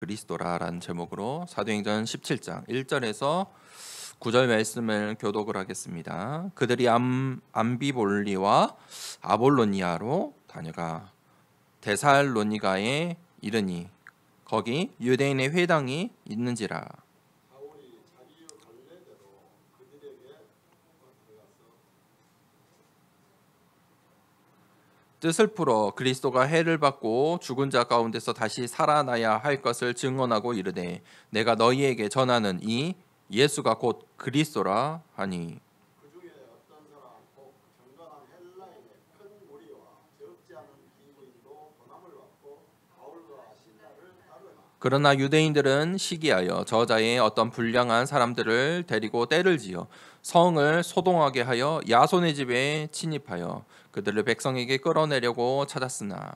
그리스도라라는 제목으로 사도행전 17장 1절에서 9절 말씀을 교독을 하겠습니다. 그들이 암비볼리와 아볼로니아로 다녀가 데살로니가에 이르니 거기 유대인의 회당이 있는지라. 뜻을 풀어 그리스도가 해를 받고 죽은 자 가운데서 다시 살아나야 할 것을 증언하고 이르되 내가 너희에게 전하는 이 예수가 곧 그리스도라 하니. 그러나 유대인들은 시기하여 저자의 어떤 불량한 사람들을 데리고 때를 지어 성을 소동하게 하여 야손의 집에 침입하여 그들을 백성에게 끌어내려고 찾았으나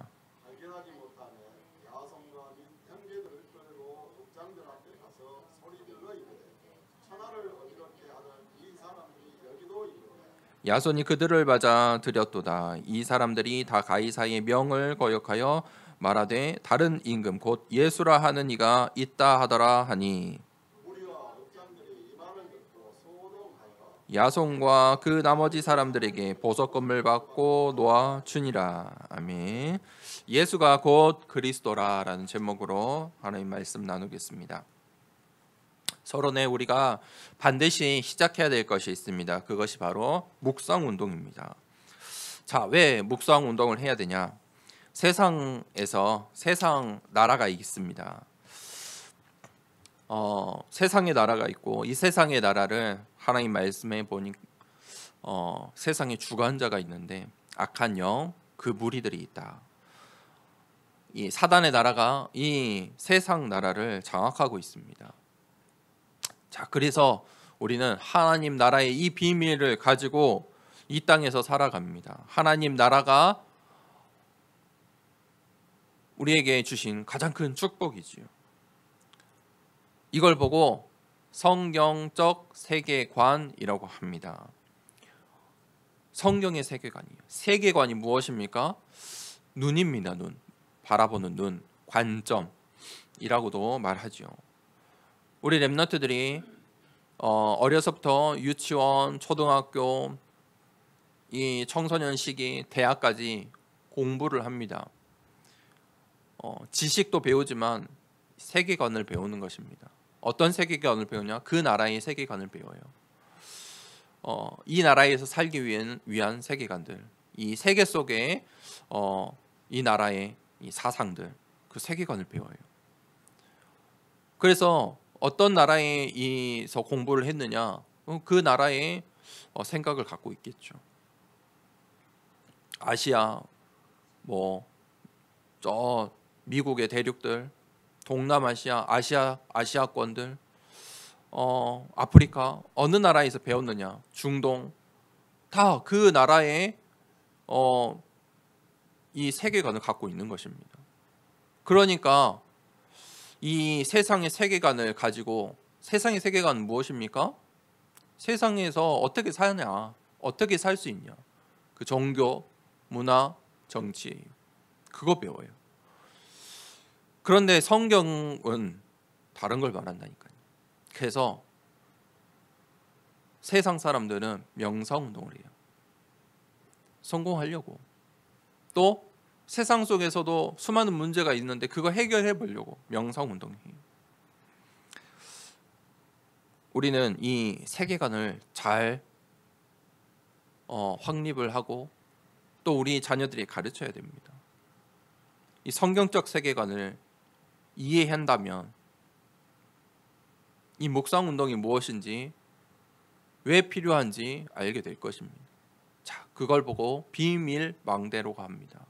야손이 그들을 맞아 들였도다. 이 사람들이 다 가이사의 명을 거역하여 말하되 다른 임금 곧 예수라 하는 이가 있다 하더라 하니 야손과 그 나머지 사람들에게 보석금을 받고 놓아 주니라. 아멘. 예수가 곧 그리스도라라는 제목으로 하나님 말씀 나누겠습니다. 서론에 우리가 반드시 시작해야 될 것이 있습니다. 그것이 바로 묵상 운동입니다. 자, 왜 묵상 운동을 해야 되냐? 세상에서 세상 나라가 있습니다. 세상의 나라가 있고 이 세상의 나라를 하나님 말씀에 보니 세상의 주관자가 있는데 악한 영, 그 무리들이 있다. 이 사단의 나라가 이 세상 나라를 장악하고 있습니다. 자, 그래서 우리는 하나님 나라의 이 비밀을 가지고 이 땅에서 살아갑니다. 하나님 나라가 우리에게 주신 가장 큰 축복이지요. 이걸 보고 성경적 세계관이라고 합니다. 성경의 세계관이에요. 세계관이 무엇입니까? 눈입니다. 눈. 바라보는 눈, 관점이라고도 말하죠. 우리 랩런트들이 어려서부터 유치원, 초등학교, 이 청소년 시기, 대학까지 공부를 합니다. 지식도 배우지만 세계관을 배우는 것입니다. 어떤 세계관을 배우냐? 그 나라의 세계관을 배워요. 이 나라에서 살기 위한 세계관들, 이 세계 속에 이 나라의 이 사상들, 그 세계관을 배워요. 그래서 어떤 나라에서 공부를 했느냐? 그 나라의 생각을 갖고 있겠죠. 아시아, 저 미국의 대륙들, 동남아시아, 아시아권들, 아프리카 어느 나라에서 배웠느냐? 중동, 다 그 나라의 이 세계관을 갖고 있는 것입니다. 그러니까 이 세상의 세계관을 가지고, 세상의 세계관은 무엇입니까? 세상에서 어떻게 사냐, 어떻게 살 수 있냐, 그 종교, 문화, 정치, 그거 배워요. 그런데 성경은 다른 걸 말한다니까요. 그래서 세상 사람들은 명상운동을 해요. 성공하려고. 또 세상 속에서도 수많은 문제가 있는데 그거 해결해 보려고 명상운동해요. 우리는 이 세계관을 잘 확립을 하고 또 우리 자녀들이 가르쳐야 됩니다. 이 성경적 세계관을 이해한다면 이 묵상 운동이 무엇인지, 왜 필요한지 알게 될 것입니다. 자, 그걸 보고 비밀 망대로가 합니다.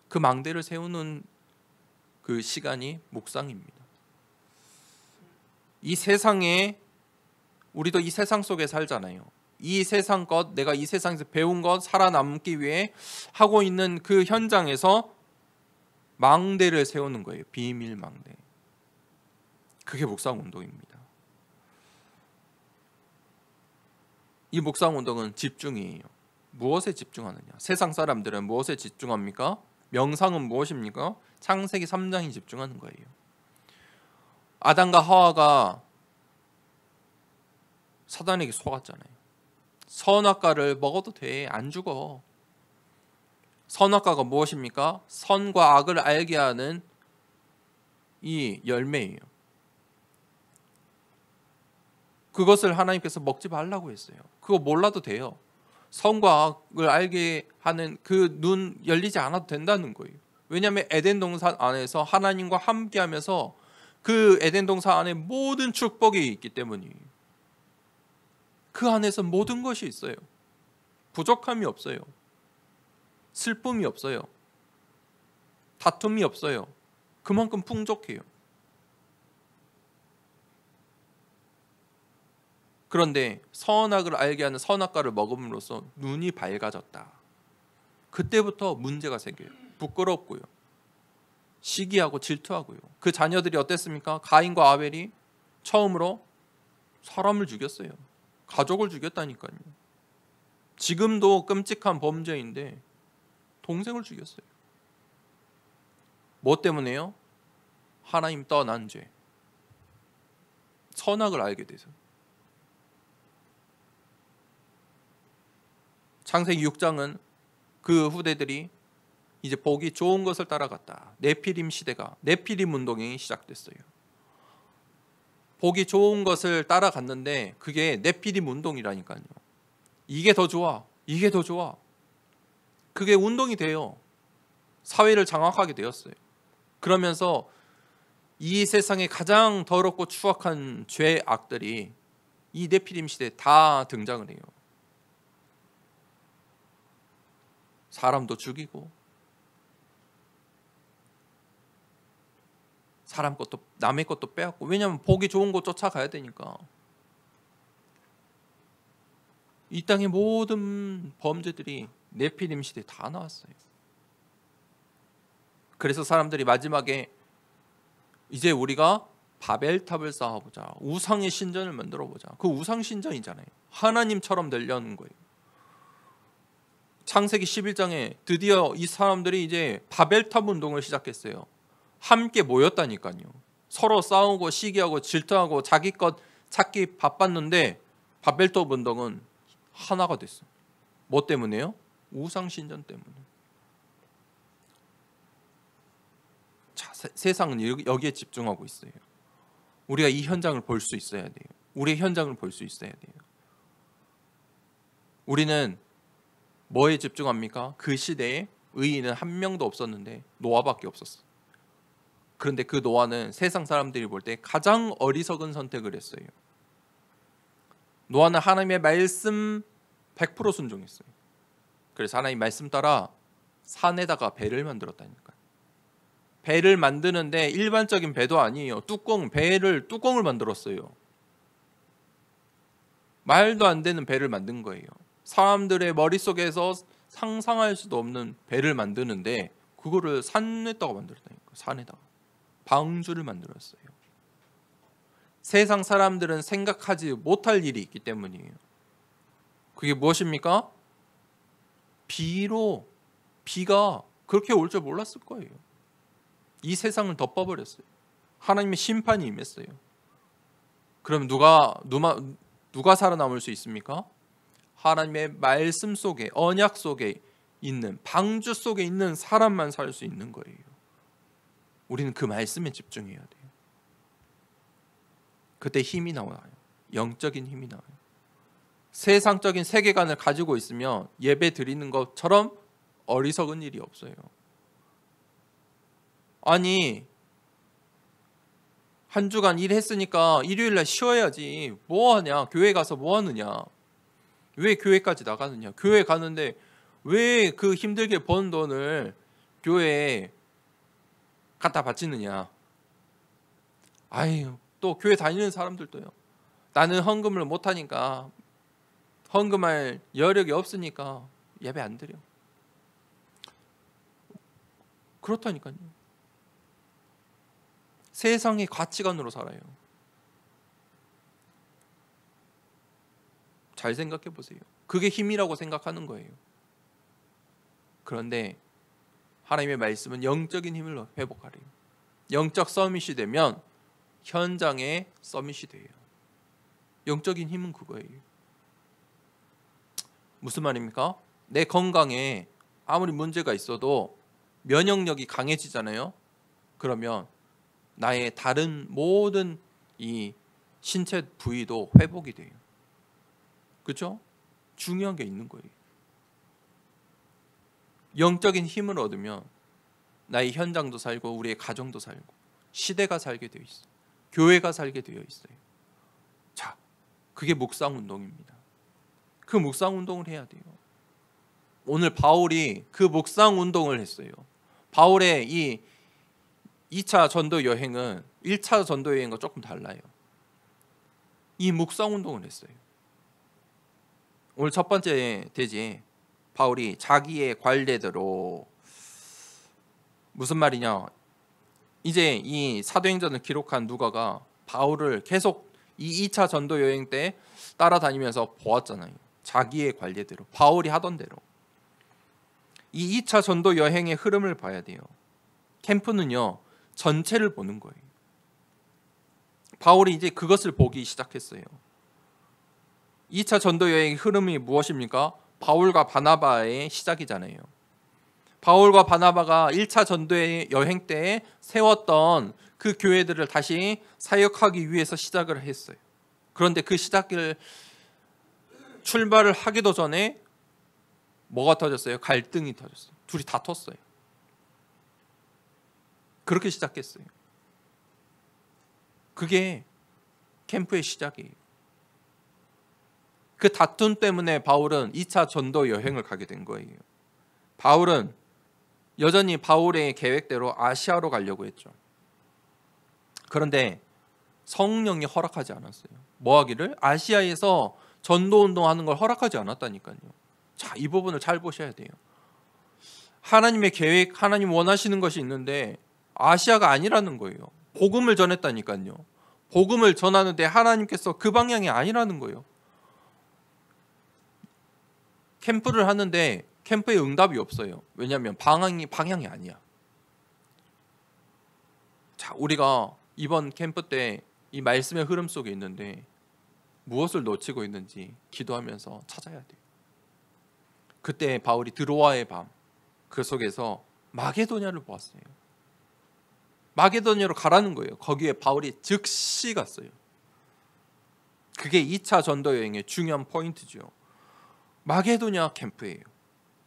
그 망대를 세우는 그 시간이 묵상입니다. 이 세상에, 우리도 이 세상 속에 살잖아요. 이 세상 것, 내가 이 세상에서 배운 것, 살아남기 위해 하고 있는 그 현장에서 망대를 세우는 거예요. 비밀 망대. 그게 묵상 운동입니다. 이 묵상 운동은 집중이에요. 무엇에 집중하느냐? 세상 사람들은 무엇에 집중합니까? 명상은 무엇입니까? 창세기 3장이 집중하는 거예요. 아담과 하와가 사단에게 속았잖아요. 선악과를 먹어도 돼, 안 죽어. 선악과가 무엇입니까? 선과 악을 알게 하는 이 열매예요. 그것을 하나님께서 먹지 말라고 했어요. 그거 몰라도 돼요. 선과 악을 알게 하는 그 눈 열리지 않아도 된다는 거예요. 왜냐하면 에덴 동산 안에서 하나님과 함께하면서 그 에덴 동산 안에 모든 축복이 있기 때문이에요. 그 안에서 모든 것이 있어요. 부족함이 없어요. 슬픔이 없어요. 다툼이 없어요. 그만큼 풍족해요. 그런데 선악을 알게 하는 선악과를 먹음으로써 눈이 밝아졌다. 그때부터 문제가 생겨요. 부끄럽고요. 시기하고 질투하고요. 그 자녀들이 어땠습니까? 가인과 아벨이 처음으로 사람을 죽였어요. 가족을 죽였다니까요. 지금도 끔찍한 범죄인데 동생을 죽였어요. 뭐 때문에요? 하나님 떠난 죄. 선악을 알게 돼서. 창세기 6장은 그 후대들이 이제 보기 좋은 것을 따라갔다. 네피림 시대가, 네피림 운동이 시작됐어요. 보기 좋은 것을 따라갔는데 그게 네피림 운동이라니까요. 이게 더 좋아. 이게 더 좋아. 그게 운동이 돼요. 사회를 장악하게 되었어요. 그러면서 이 세상에 가장 더럽고 추악한 죄악들이 이 네피림 시대에 다 등장을 해요. 사람도 죽이고 사람 것도 남의 것도 빼앗고, 왜냐하면 보기 좋은 곳 쫓아가야 되니까. 이 땅의 모든 범죄들이 네피림 시대에 다 나왔어요. 그래서 사람들이 마지막에 이제 우리가 바벨탑을 쌓아보자, 우상의 신전을 만들어보자. 그 우상 신전이잖아요. 하나님처럼 되려는 거예요. 창세기 11장에 드디어 이 사람들이 이제 바벨탑 운동을 시작했어요. 함께 모였다니까요. 서로 싸우고 시기하고 질투하고 자기 것 찾기 바빴는데 바벨탑 운동은 하나가 됐어요. 뭐 때문에요? 우상신전 때문에. 자, 세상은 여기에 집중하고 있어요. 우리가 이 현장을 볼 수 있어야 돼요. 우리의 현장을 볼 수 있어야 돼요. 우리는 뭐에 집중합니까? 그 시대에 의인은 한 명도 없었는데 노아밖에 없었어. 그런데 그 노아는 세상 사람들이 볼 때 가장 어리석은 선택을 했어요. 노아는 하나님의 말씀 100% 순종했어요. 그래서 하나님 말씀 따라 산에다가 배를 만들었다니까요. 배를 만드는데 일반적인 배도 아니에요. 배를 뚜껑을 만들었어요. 말도 안 되는 배를 만든 거예요. 사람들의 머릿속에서 상상할 수도 없는 배를 만드는데 그거를 산에다가 만들었다니까요. 산에다가 방주를 만들었어요. 세상 사람들은 생각하지 못할 일이 있기 때문이에요. 그게 무엇입니까? 비가 그렇게 올 줄 몰랐을 거예요. 이 세상을 덮어버렸어요. 하나님의 심판이 임했어요. 그럼 누가 살아남을 수 있습니까? 하나님의 말씀 속에, 언약 속에 있는, 방주 속에 있는 사람만 살 수 있는 거예요. 우리는 그 말씀에 집중해야 돼요. 그때 힘이 나와요. 영적인 힘이 나와요. 세상적인 세계관을 가지고 있으면 예배 드리는 것처럼 어리석은 일이 없어요. 아니, 한 주간 일했으니까 일요일날 쉬어야지. 뭐하냐? 교회 가서 뭐하느냐? 왜 교회까지 나가느냐? 교회 가는데 왜 그 힘들게 번 돈을 교회에 갖다 바치느냐? 아유, 또 교회 다니는 사람들도요. 나는 헌금을 못하니까, 헌금할 여력이 없으니까 예배 안 드려. 그렇다니까요. 세상의 가치관으로 살아요. 잘 생각해 보세요. 그게 힘이라고 생각하는 거예요. 그런데 하나님의 말씀은 영적인 힘을 회복하래요. 영적 서밋이 되면 현장의 서밋이 돼요. 영적인 힘은 그거예요. 무슨 말입니까? 내 건강에 아무리 문제가 있어도 면역력이 강해지잖아요. 그러면 나의 다른 모든 이 신체 부위도 회복이 돼요. 그렇죠? 중요한 게 있는 거예요. 영적인 힘을 얻으면 나의 현장도 살고 우리의 가정도 살고 시대가 살게 되어 있어요. 교회가 살게 되어 있어요. 자, 그게 묵상 운동입니다. 그 묵상 운동을 해야 돼요. 오늘 바울이 그 묵상 운동을 했어요. 바울의 이 2차 전도 여행은 1차 전도 여행과 조금 달라요. 이 묵상 운동을 했어요. 오늘 첫 번째 대지 바울이 자기의 관례대로 무슨 말이냐? 이제 이 사도행전을 기록한 누가가 바울을 계속 이 2차 전도 여행 때 따라다니면서 보았잖아요. 자기의 관례대로 바울이 하던 대로. 이 2차 전도 여행의 흐름을 봐야 돼요. 캠프는요, 전체를 보는 거예요. 바울이 이제 그것을 보기 시작했어요. 2차 전도 여행의 흐름이 무엇입니까? 바울과 바나바의 시작이잖아요. 바울과 바나바가 1차 전도 여행 때 세웠던 그 교회들을 다시 사역하기 위해서 시작을 했어요. 그런데 그 시작을 출발을 하기도 전에 뭐가 터졌어요? 갈등이 터졌어요. 둘이 다퉜어요. 그렇게 시작했어요. 그게 캠프의 시작이에요. 그 다툼 때문에 바울은 2차 전도 여행을 가게 된 거예요. 바울은 여전히 바울의 계획대로 아시아로 가려고 했죠. 그런데 성령이 허락하지 않았어요. 뭐 하기를? 아시아에서 전도 운동하는 걸 허락하지 않았다니까요. 자, 이 부분을 잘 보셔야 돼요. 하나님의 계획, 하나님 원하시는 것이 있는데 아시아가 아니라는 거예요. 복음을 전했다니까요. 복음을 전하는데 하나님께서 그 방향이 아니라는 거예요. 캠프를 하는데 캠프에 응답이 없어요. 왜냐하면 방향이 아니야. 자, 우리가 이번 캠프 때 이 말씀의 흐름 속에 있는데 무엇을 놓치고 있는지 기도하면서 찾아야 돼요. 그때 바울이 드로아의 밤, 그 속에서 마게도냐를 보았어요. 마게도냐로 가라는 거예요. 거기에 바울이 즉시 갔어요. 그게 2차 전도 여행의 중요한 포인트죠. 마게도냐 캠프예요.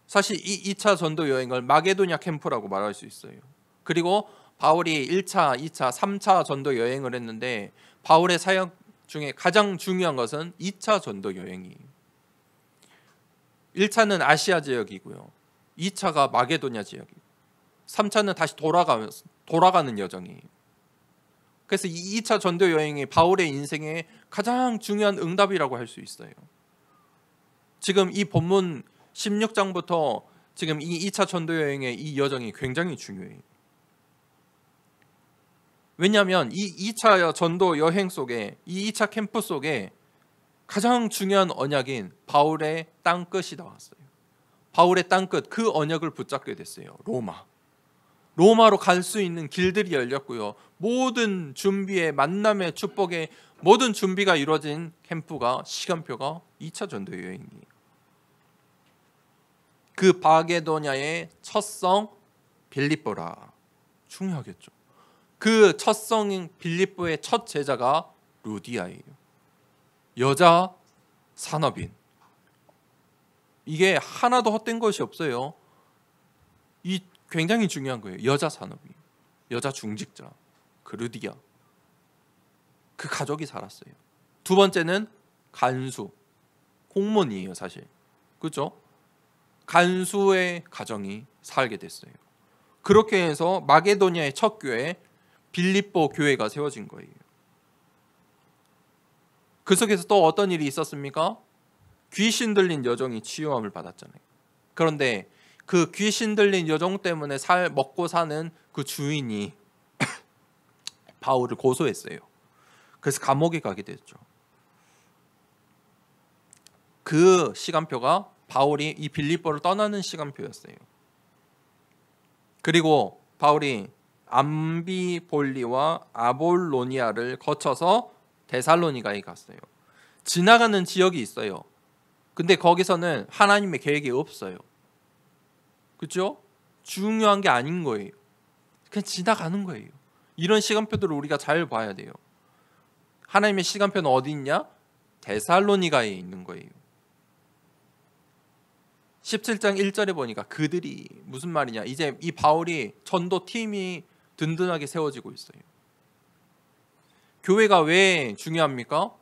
사실 이 2차 전도 여행을 마게도냐 캠프라고 말할 수 있어요. 그리고 바울이 1차, 2차, 3차 전도 여행을 했는데 바울의 사역 중에 가장 중요한 것은 2차 전도 여행이에요. 1차는 아시아 지역이고요. 2차가 마게도냐 지역이고 3차는 다시 돌아가는 여정이에요. 그래서 이 2차 전도 여행이 바울의 인생의 가장 중요한 응답이라고 할 수 있어요. 지금 이 본문 16장부터 지금 이 2차 전도 여행의 이 여정이 굉장히 중요해요. 왜냐하면 이 2차 전도 여행 속에 이 2차 캠프 속에 가장 중요한 언약인 바울의 땅끝이 나왔어요. 바울의 땅끝, 그 언약을 붙잡게 됐어요. 로마로 갈 수 있는 길들이 열렸고요. 모든 준비의 만남의 축복의 모든 준비가 이루어진 캠프가 시간표가 2차 전도 여행이에요. 그 마게도냐의 첫 성 빌립보라. 중요하겠죠. 그 첫 성인 빌립보의 첫 제자가 루디아예요. 여자 산업인. 이게 하나도 헛된 것이 없어요. 이 굉장히 중요한 거예요. 여자 산업인, 여자 중직자, 그 루디아. 그 가족이 살았어요. 두 번째는 간수, 공무원이에요, 사실. 그렇죠? 간수의 가정이 살게 됐어요. 그렇게 해서 마게도냐의 첫 교회 빌립보 교회가 세워진 거예요. 그 속에서 또 어떤 일이 있었습니까? 귀신 들린 여종이 치유함을 받았잖아요. 그런데 그 귀신 들린 여종 때문에 먹고 사는 그 주인이 바울을 고소했어요. 그래서 감옥에 가게 됐죠. 그 시간표가 바울이 이 빌립보를 떠나는 시간표였어요. 그리고 바울이 암비볼리와 아볼로니아를 거쳐서 데살로니가에 갔어요. 지나가는 지역이 있어요. 근데 거기서는 하나님의 계획이 없어요. 그렇죠? 중요한 게 아닌 거예요. 그냥 지나가는 거예요. 이런 시간표들을 우리가 잘 봐야 돼요. 하나님의 시간표는 어디 있냐? 데살로니가에 있는 거예요. 17장 1절에 보니까 그들이 무슨 말이냐? 이제 이 바울이 전도 팀이 든든하게 세워지고 있어요. 교회가 왜 중요합니까?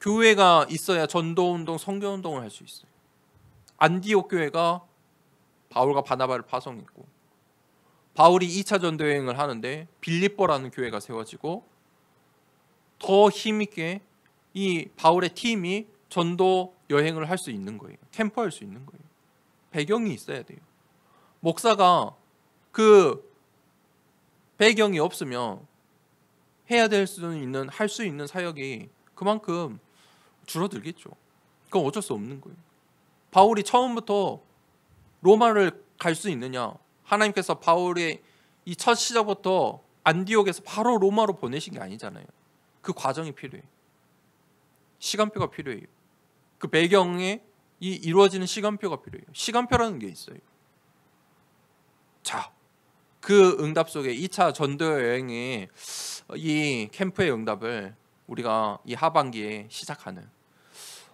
교회가 있어야 전도운동, 선교운동을 할 수 있어요. 안디옥 교회가 바울과 바나바를 파송했고, 바울이 2차 전도 여행을 하는데 빌립보라는 교회가 세워지고, 더 힘있게 이 바울의 팀이 전도 여행을 할 수 있는 거예요. 캠프할 수 있는 거예요. 배경이 있어야 돼요. 목사가 그 배경이 없으면 해야 될 수 있는, 할 수 있는 사역이 그만큼 줄어들겠죠. 그건 어쩔 수 없는 거예요. 바울이 처음부터 로마를 갈 수 있느냐? 하나님께서 바울의 이 첫 시작부터 안디옥에서 바로 로마로 보내신 게 아니잖아요. 그 과정이 필요해요. 시간표가 필요해요. 그 배경에 이 이루어지는 시간표가 필요해요. 시간표라는 게 있어요. 자, 그 응답 속에 2차 전도 여행의 이 캠프의 응답을 우리가 이 하반기에 시작하는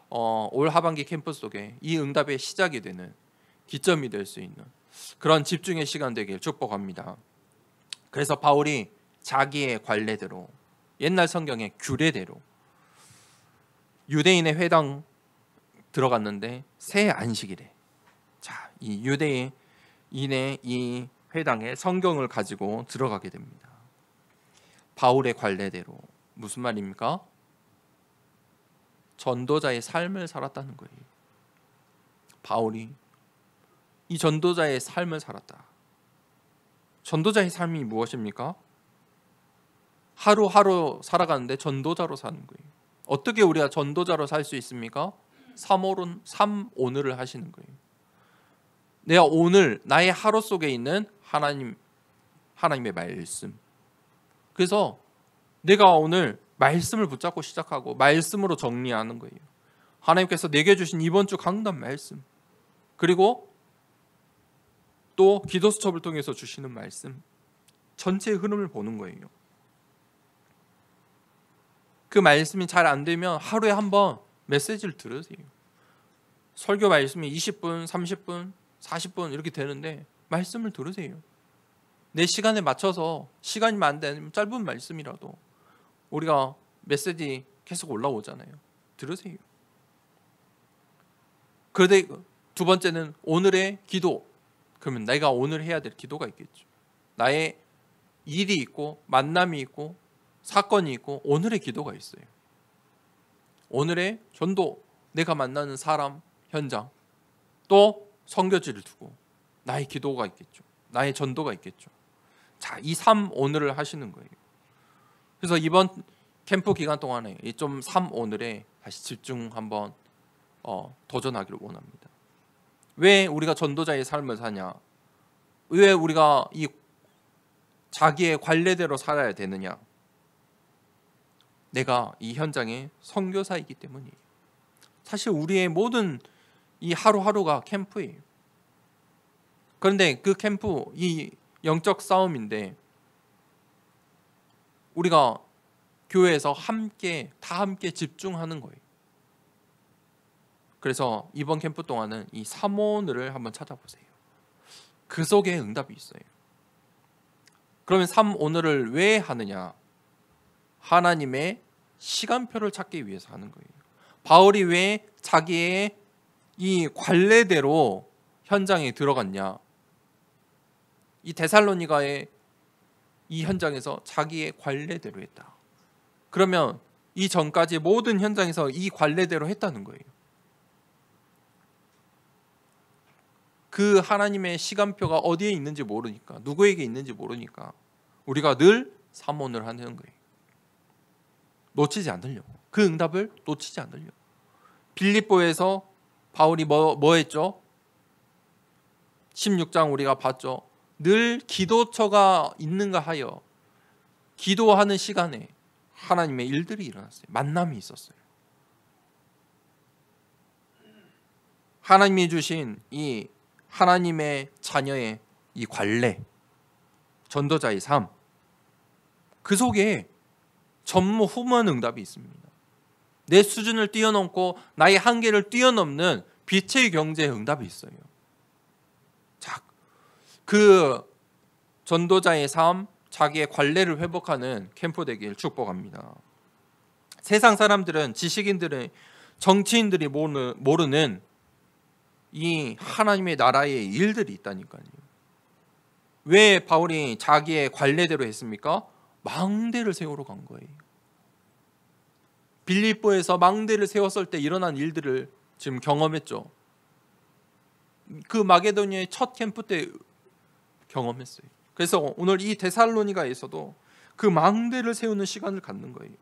올 하반기 캠프 속에 이 응답의 시작이 되는 기점이 될 수 있는 그런 집중의 시간 되길 축복합니다. 그래서 바울이 자기의 관례대로, 옛날 성경의 규례대로 유대인의 회당 들어갔는데 새 안식일에, 자, 이 유대인의 이 회당에 성경을 가지고 들어가게 됩니다. 바울의 관례대로 무슨 말입니까? 전도자의 삶을 살았다는 거예요. 바울이 이 전도자의 삶을 살았다. 전도자의 삶이 무엇입니까? 하루하루 살아가는데 전도자로 사는 거예요. 어떻게 우리가 전도자로 살 수 있습니까? 3오늘을 하시는 거예요. 내가 오늘 나의 하루 속에 있는 하나님의 말씀. 그래서 내가 오늘 말씀을 붙잡고 시작하고 말씀으로 정리하는 거예요. 하나님께서 내게 주신 이번 주 강단 말씀, 그리고 또 기도 수첩을 통해서 주시는 말씀, 전체의 흐름을 보는 거예요. 그 말씀이 잘 안 되면 하루에 한번 메시지를 들으세요. 설교 말씀이 20분, 30분, 40분 이렇게 되는데 말씀을 들으세요. 내 시간에 맞춰서, 시간이 안 되면 짧은 말씀이라도 우리가 메시지 계속 올라오잖아요. 들으세요. 그런데 두 번째는 오늘의 기도. 그러면 내가 오늘 해야 될 기도가 있겠죠. 나의 일이 있고 만남이 있고 사건이 있고 오늘의 기도가 있어요. 오늘의 전도, 내가 만나는 사람, 현장, 또 선교지를 두고 나의 기도가 있겠죠. 나의 전도가 있겠죠. 자, 이 3오늘을 하시는 거예요. 그래서 이번 캠프 기간 동안에 좀 3오늘에 다시 집중 한번 도전하기를 원합니다. 왜 우리가 전도자의 삶을 사냐? 왜 우리가 이 자기의 관례대로 살아야 되느냐? 내가 이 현장의 선교사이기 때문이에요. 사실 우리의 모든 이 하루하루가 캠프예요. 그런데 그 캠프, 이 영적 싸움인데 우리가 교회에서 다 함께 집중하는 거예요. 그래서 이번 캠프 동안은 이 3오늘을 한번 찾아보세요. 그 속에 응답이 있어요. 그러면 3오늘을 왜 하느냐? 하나님의 시간표를 찾기 위해서 하는 거예요. 바울이 왜 자기의 이 관례대로 현장에 들어갔냐? 이 데살로니가의 이 현장에서 자기의 관례대로 했다. 그러면 이 전까지 모든 현장에서 이 관례대로 했다는 거예요. 그 하나님의 시간표가 어디에 있는지 모르니까, 누구에게 있는지 모르니까 우리가 늘 3오늘 하는 거예요. 놓치지 않으려고. 그 응답을 놓치지 않으려고. 빌립보에서 바울이 뭐 했죠? 16장 우리가 봤죠. 늘 기도처가 있는가 하여 기도하는 시간에 하나님의 일들이 일어났어요. 만남이 있었어요. 하나님이 주신 이 하나님의 자녀의 이 관례, 전도자의 삶, 그 속에 전무후무한 응답이 있습니다. 내 수준을 뛰어넘고 나의 한계를 뛰어넘는 빛의 경제의 응답이 있어요. 자, 그 전도자의 삶, 자기의 관례를 회복하는 캠프 되길 축복합니다. 세상 사람들은, 지식인들은, 정치인들이 모르는 이 하나님의 나라의 일들이 있다니까요. 왜 바울이 자기의 관례대로 했습니까? 망대를 세우러 간 거예요. 빌립보에서 망대를 세웠을 때 일어난 일들을 지금 경험했죠. 그 마게도니아의 첫 캠프 때 경험했어요. 그래서 오늘 이 데살로니가에서도 그 망대를 세우는 시간을 갖는 거예요.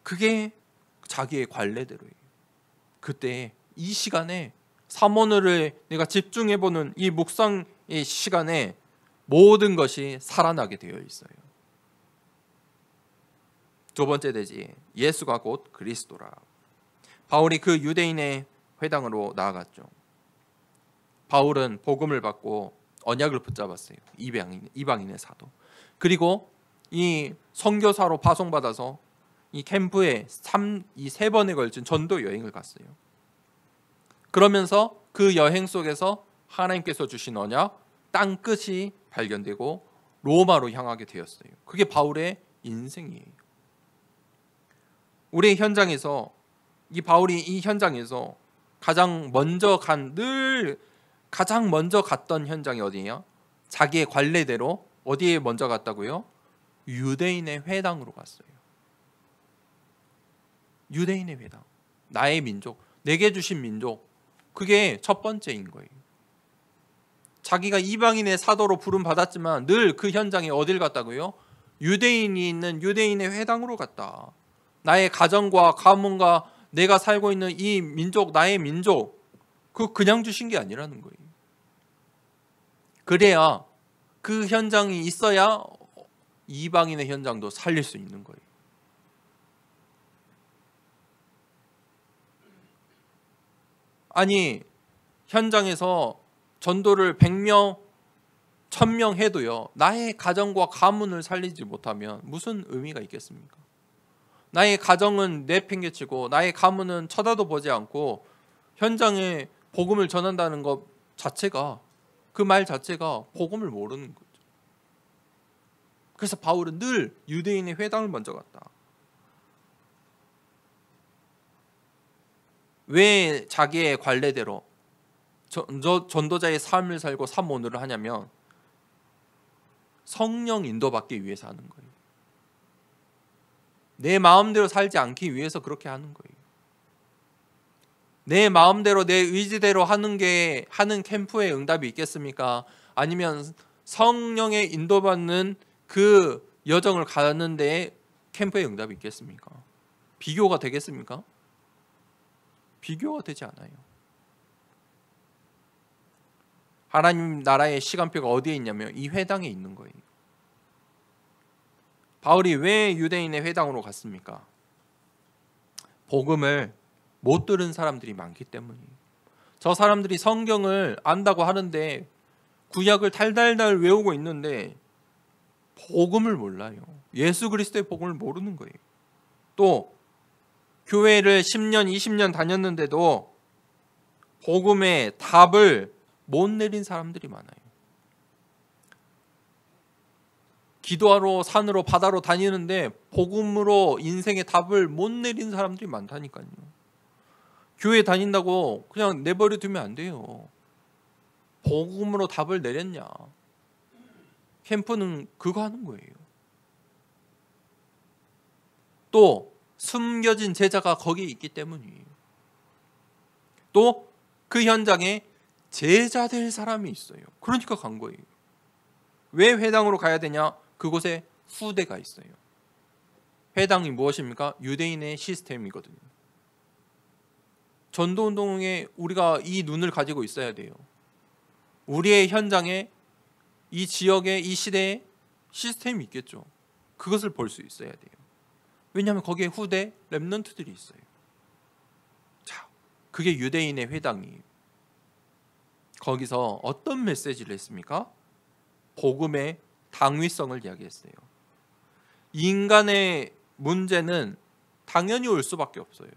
그게 자기의 관례대로예요. 그때 이 시간에 사모늘을 내가 집중해보는 이 묵상의 시간에 모든 것이 살아나게 되어 있어요. 두 번째 대지, 예수가 곧 그리스도라. 바울이 그 유대인의 회당으로 나아갔죠. 바울은 복음을 받고 언약을 붙잡았어요. 이방인의 사도. 그리고 이 선교사로 파송받아서 이 캠프에 이 3번에 걸친 전도 여행을 갔어요. 그러면서 그 여행 속에서 하나님께서 주신 언약, 땅끝이 발견되고 로마로 향하게 되었어요. 그게 바울의 인생이에요. 우리의 현장에서, 이 바울이 이 현장에서 가장 먼저 갔던 현장이 어디예요? 자기의 관례대로 어디에 먼저 갔다고요? 유대인의 회당으로 갔어요. 유대인의 회당. 나의 민족, 내게 주신 민족. 그게 첫 번째인 거예요. 자기가 이방인의 사도로 부름 받았지만 늘 그 현장에 어딜 갔다고요? 유대인이 있는 유대인의 회당으로 갔다. 나의 가정과 가문과 내가 살고 있는 이 민족, 나의 민족, 그냥 주신 게 아니라는 거예요. 그래야 그 현장이 있어야 이방인의 현장도 살릴 수 있는 거예요. 아니, 현장에서 전도를 100명, 1000명 해도요, 나의 가정과 가문을 살리지 못하면 무슨 의미가 있겠습니까? 나의 가정은 내팽개치고 나의 가문은 쳐다도 보지 않고 현장에 복음을 전한다는 것 자체가, 그 말 자체가 복음을 모르는 거죠. 그래서 바울은 늘 유대인의 회당을 먼저 갔다. 왜 자기의 관례대로 전도자의 삶을 살고 삼오늘을 하냐면 성령 인도받기 위해서 하는 거예요. 내 마음대로 살지 않기 위해서 그렇게 하는 거예요. 내 마음대로 내 의지대로 하는 캠프에 응답이 있겠습니까? 아니면 성령의 인도받는 그 여정을 가는 데 캠프에 응답이 있겠습니까? 비교가 되겠습니까? 비교가 되지 않아요. 하나님 나라의 시간표가 어디에 있냐면 이 회당에 있는 거예요. 바울이 왜 유대인의 회당으로 갔습니까? 복음을 못 들은 사람들이 많기 때문이에요. 저 사람들이 성경을 안다고 하는데 구약을 달달달 외우고 있는데 복음을 몰라요. 예수 그리스도의 복음을 모르는 거예요. 또 교회를 10년, 20년 다녔는데도 복음의 답을 못 내린 사람들이 많아요. 기도하러 산으로 바다로 다니는데 복음으로 인생의 답을 못 내린 사람들이 많다니까요. 교회 다닌다고 그냥 내버려 두면 안 돼요. 복음으로 답을 내렸냐? 캠프는 그거 하는 거예요. 또 숨겨진 제자가 거기에 있기 때문이에요. 또 그 현장에 제자 될 사람이 있어요. 그러니까 간 거예요. 왜 회당으로 가야 되냐? 그곳에 후대가 있어요. 회당이 무엇입니까? 유대인의 시스템이거든요. 전도운동에 우리가 이 눈을 가지고 있어야 돼요. 우리의 현장에, 이 지역에, 이 시대에 시스템이 있겠죠. 그것을 볼 수 있어야 돼요. 왜냐하면 거기에 후대 렘넌트들이 있어요. 자, 그게 유대인의 회당이에요. 거기서 어떤 메시지를 했습니까? 복음의 당위성을 이야기했어요. 인간의 문제는 당연히 올 수밖에 없어요.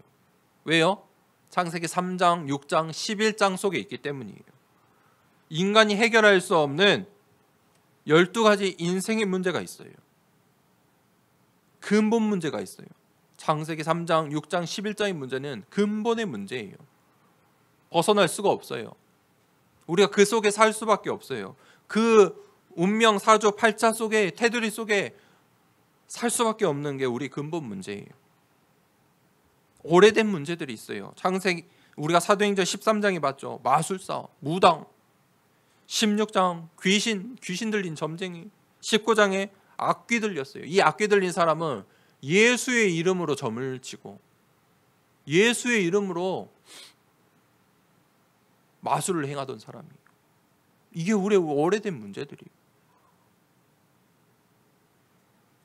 왜요? 창세기 3장, 6장, 11장 속에 있기 때문이에요. 인간이 해결할 수 없는 12가지 인생의 문제가 있어요. 근본 문제가 있어요. 창세기 3장, 6장, 11장의 문제는 근본의 문제예요. 벗어날 수가 없어요. 우리가 그 속에 살 수밖에 없어요. 그 운명 사조 8차 속에, 테두리 속에 살 수밖에 없는 게 우리 근본 문제예요. 오래된 문제들이 있어요. 창세기, 우리가 사도행전 13장에 봤죠. 마술사, 무당. 16장 귀신 들린 점쟁이. 19장에 악귀 들렸어요. 이 악귀 들린 사람은 예수의 이름으로 점을 치고 예수의 이름으로 마술을 행하던 사람이에요. 이게 우리의 오래된 문제들이에요.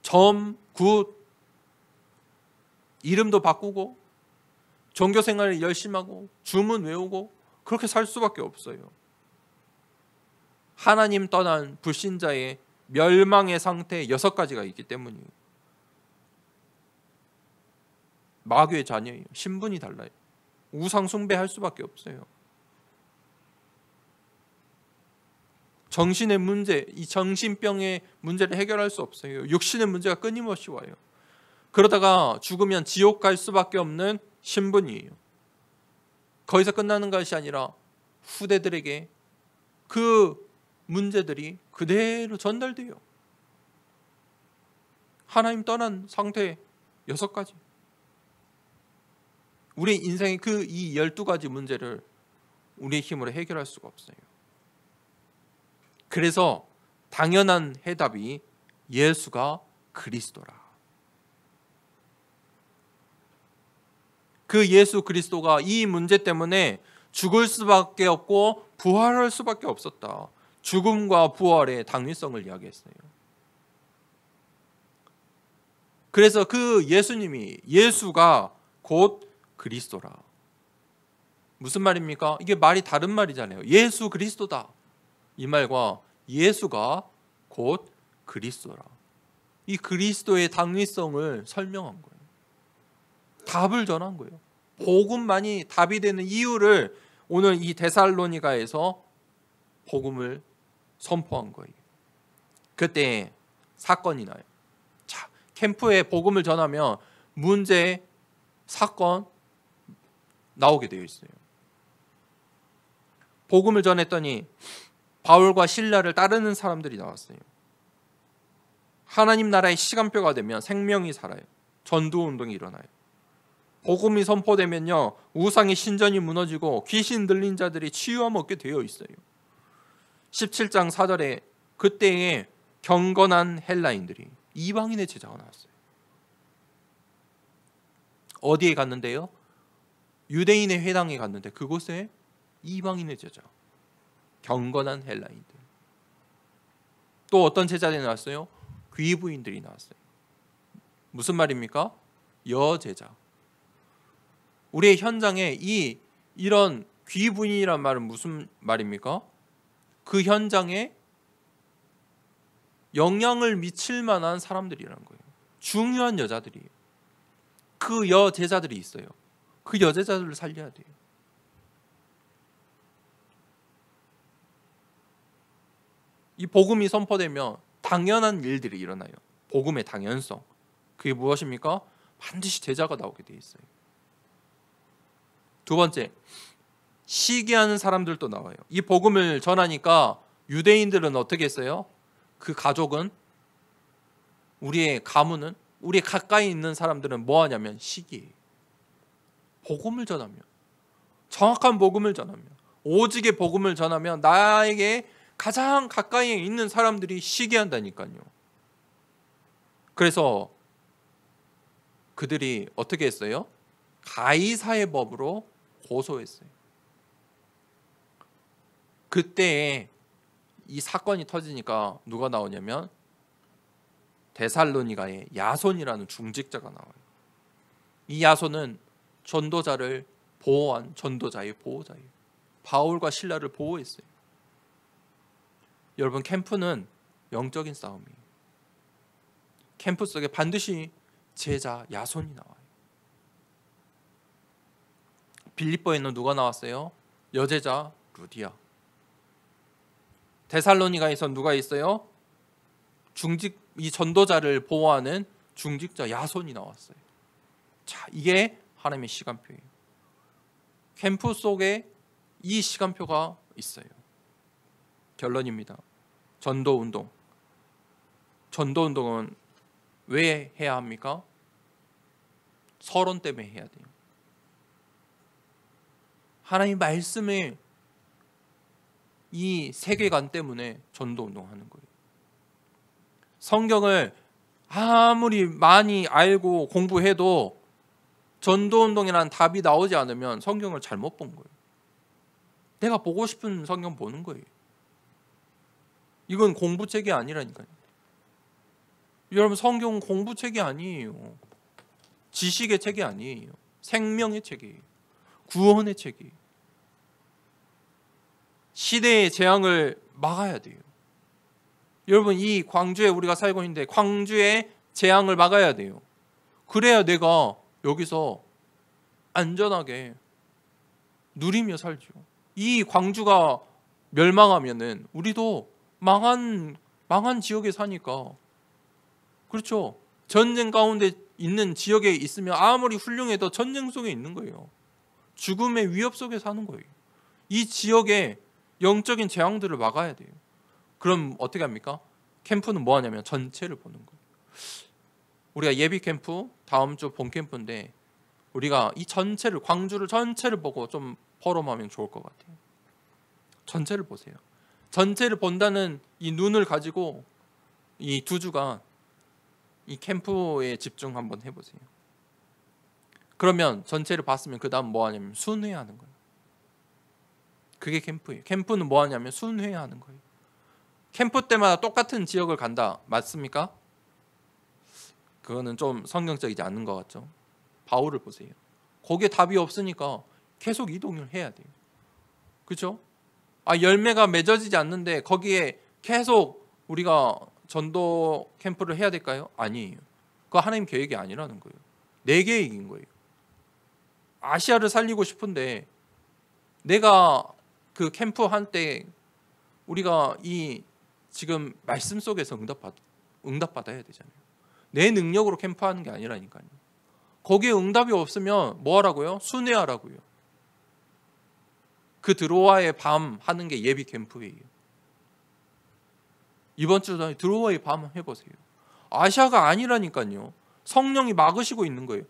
점, 굿, 이름도 바꾸고 종교 생활을 열심히 하고 주문 외우고 그렇게 살 수밖에 없어요. 하나님 떠난 불신자의 멸망의 상태 6가지가 있기 때문이에요. 마귀의 자녀예요. 신분이 달라요. 우상 숭배할 수밖에 없어요. 정신의 문제, 이 정신병의 문제를 해결할 수 없어요. 육신의 문제가 끊임없이 와요. 그러다가 죽으면 지옥 갈 수밖에 없는 신분이에요. 거기서 끝나는 것이 아니라 후대들에게 그 문제들이 그대로 전달돼요. 하나님 떠난 상태 6가지. 우리 인생의 그 이 12가지 문제를 우리의 힘으로 해결할 수가 없어요. 그래서 당연한 해답이 예수가 그리스도라. 그 예수 그리스도가 이 문제 때문에 죽을 수밖에 없고 부활할 수밖에 없었다. 죽음과 부활의 당위성을 이야기했어요. 그래서 그 예수님이, 예수가 곧 그리스도라. 무슨 말입니까? 이게 말이 다른 말이잖아요. 예수 그리스도다. 이 말과 예수가 곧 그리스도라. 이 그리스도의 당위성을 설명한 거예요. 답을 전한 거예요. 복음만이 답이 되는 이유를 오늘 이 데살로니가에서 복음을 선포한 거예요. 그때 사건이 나요. 자, 캠프에 복음을 전하면 문제, 사건 나오게 되어 있어요. 복음을 전했더니 바울과 실라를 따르는 사람들이 나왔어요. 하나님 나라의 시간표가 되면 생명이 살아요. 전도운동이 일어나요. 복음이 선포되면요, 우상의 신전이 무너지고 귀신 들린 자들이 치유함 얻게 되어 있어요. 17장 4절에 그때에 경건한 헬라인들이, 이방인의 제자가 나왔어요. 어디에 갔는데요? 유대인의 회당에 갔는데 그곳에 이방인의 제자, 경건한 헬라인들. 또 어떤 제자들이 나왔어요? 귀부인들이 나왔어요. 무슨 말입니까? 여제자. 우리의 현장에 이런 귀부인이란 말은 무슨 말입니까? 그 현장에 영향을 미칠 만한 사람들이라는 거예요. 중요한 여자들이에요. 그 여제자들이 있어요. 그 여제자들을 살려야 돼요. 이 복음이 선포되면 당연한 일들이 일어나요. 복음의 당연성. 그게 무엇입니까? 반드시 제자가 나오게 돼 있어요. 두 번째, 시기하는 사람들도 나와요. 이 복음을 전하니까 유대인들은 어떻게 했어요? 그 가족은, 우리의 가문은, 우리 가까이 있는 사람들은 뭐 하냐면 시기해요. 복음을 전하면, 정확한 복음을 전하면, 오직의 복음을 전하면 나에게 가장 가까이에 있는 사람들이 시기한다니까요. 그래서 그들이 어떻게 했어요? 가이사의 법으로 고소했어요. 그때에 이 사건이 터지니까 누가 나오냐면 데살로니가의 야손이라는 중직자가 나와요. 이 야손은 전도자를 보호한 전도자의 보호자예요. 바울과 실라를 보호했어요. 여러분, 캠프는 영적인 싸움이에요. 캠프 속에 반드시 제자 야손이 나와요. 빌립보에는 누가 나왔어요? 여제자 루디아. 데살로니가에선 누가 있어요? 이 전도자를 보호하는 중직자 야손이 나왔어요. 자, 이게 하나님의 시간표예요. 캠프 속에 이 시간표가 있어요. 결론입니다. 전도운동. 전도운동은 왜 해야 합니까? 서론 때문에 해야 돼요. 하나님 말씀의 이 세계관 때문에 전도운동하는 거예요. 성경을 아무리 많이 알고 공부해도 전도운동이라는 답이 나오지 않으면 성경을 잘못 본 거예요. 내가 보고 싶은 성경 보는 거예요. 이건 공부책이 아니라니까요. 여러분, 성경은 공부책이 아니에요. 지식의 책이 아니에요. 생명의 책이에요. 구원의 책이에요. 시대의 재앙을 막아야 돼요. 여러분, 이 광주에 우리가 살고 있는데 광주의 재앙을 막아야 돼요. 그래야 내가 여기서 안전하게 누리며 살죠. 이 광주가 멸망하면은 우리도 망한 지역에 사니까, 그렇죠. 전쟁 가운데 있는 지역에 있으면 아무리 훌륭해도 전쟁 속에 있는 거예요. 죽음의 위협 속에 사는 거예요. 이 지역의 영적인 재앙들을 막아야 돼요. 그럼 어떻게 합니까? 캠프는 뭐 하냐면 전체를 보는 거예요. 우리가 예비 캠프 다음 주 본 캠프인데 우리가 이 전체를, 광주를 전체를 보고 좀 포럼하면 좋을 것 같아요. 전체를 보세요. 전체를 본다는 이 눈을 가지고 이 2주간 이 캠프에 집중 한번 해보세요. 그러면 전체를 봤으면 그 다음 뭐 하냐면 순회하는 거예요. 그게 캠프예요. 캠프는 뭐 하냐면 순회하는 거예요. 캠프 때마다 똑같은 지역을 간다. 맞습니까? 그거는 좀 성경적이지 않는 것 같죠. 바울을 보세요. 거기에 답이 없으니까 계속 이동을 해야 돼요. 그렇죠? 열매가 맺어지지 않는데 거기에 계속 우리가 전도 캠프를 해야 될까요? 아니에요. 그거 하나님 계획이 아니라는 거예요. 내 계획인 거예요. 아시아를 살리고 싶은데 내가 그 캠프 한때 우리가 이 지금 말씀 속에서 응답받아야 되잖아요. 내 능력으로 캠프하는 게 아니라니까요. 거기에 응답이 없으면 뭐 하라고요? 순회하라고요. 그 드로아의 밤 하는 게 예비 캠프예요. 이번 주에 드로아의 밤 해보세요. 아시아가 아니라니까요. 성령이 막으시고 있는 거예요.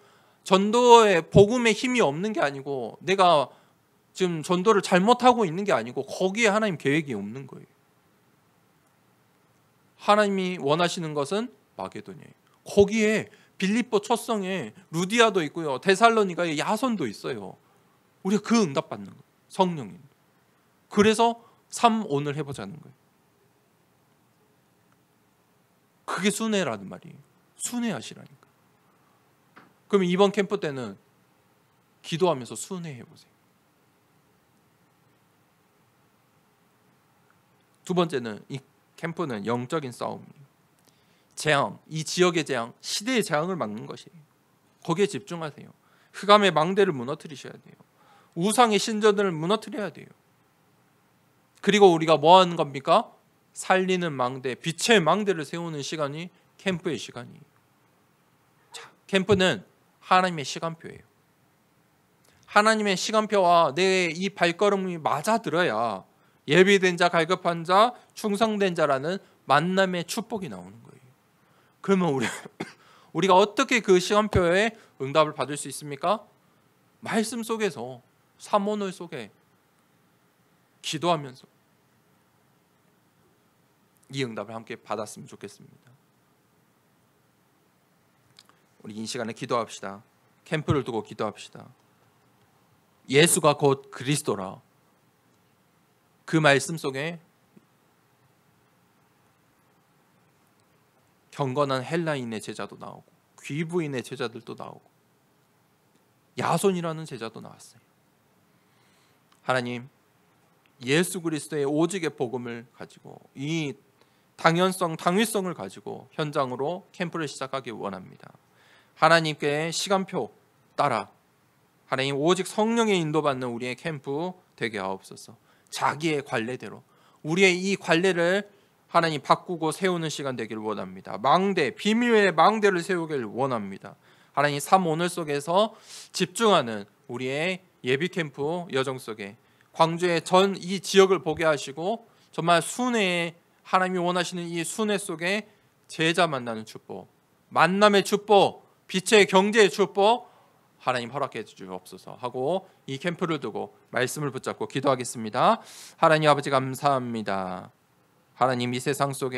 전도의 복음의 힘이 없는 게 아니고 내가 지금 전도를 잘못하고 있는 게 아니고 거기에 하나님 계획이 없는 거예요. 하나님이 원하시는 것은 마게도니아예요. 거기에 빌립보 초성에 루디아도 있고요. 데살로니가에 야손도 있어요. 우리가 그 응답 받는 거예요. 성령님. 그래서 3오늘 해보자는 거예요. 그게 순회라는 말이에요. 순회하시라니까. 그럼 이번 캠프 때는 기도하면서 순회해보세요. 두 번째는 이 캠프는 영적인 싸움이에요. 재앙, 이 지역의 재앙, 시대의 재앙을 막는 것이에요. 거기에 집중하세요. 흑암의 망대를 무너뜨리셔야 돼요. 우상의 신전을 무너뜨려야 돼요. 그리고 우리가 뭐 하는 겁니까? 살리는 망대, 빛의 망대를 세우는 시간이 캠프의 시간이에요. 자, 캠프는 하나님의 시간표예요. 하나님의 시간표와 내 이 발걸음이 맞아들어야 예비된 자, 갈급한 자, 충성된 자라는 만남의 축복이 나오는 거예요. 그러면 우리가 어떻게 그 시간표에 응답을 받을 수 있습니까? 말씀 속에서, 삼오늘 속에 기도하면서 이 응답을 함께 받았으면 좋겠습니다. 우리 이 시간에 기도합시다. 캠프를 두고 기도합시다. 예수가 곧 그리스도라. 그 말씀 속에 경건한 헬라인의 제자도 나오고 귀부인의 제자들도 나오고 야손이라는 제자도 나왔어요. 하나님, 예수 그리스도의 오직의 복음을 가지고 이 당위성을 가지고 현장으로 캠프를 시작하기 원합니다. 하나님께 시간표 따라 하나님 오직 성령의 인도받는 우리의 캠프 되게 하옵소서. 자기의 관례대로 우리의 이 관례를 하나님 바꾸고 세우는 시간 되기를 원합니다. 망대, 비밀의 망대를 세우기를 원합니다. 하나님 삶 오늘 속에서 집중하는 우리의 예비 캠프 여정 속에 광주의 전 이 지역을 보게 하시고 정말 순회의 하나님이 원하시는 이 순회 속에 제자 만나는 축복, 만남의 축복, 빛의 경제의 축복 하나님 허락해 주옵소서 하고 이 캠프를 두고 말씀을 붙잡고 기도하겠습니다. 하나님 아버지 감사합니다. 하나님 이 세상 속에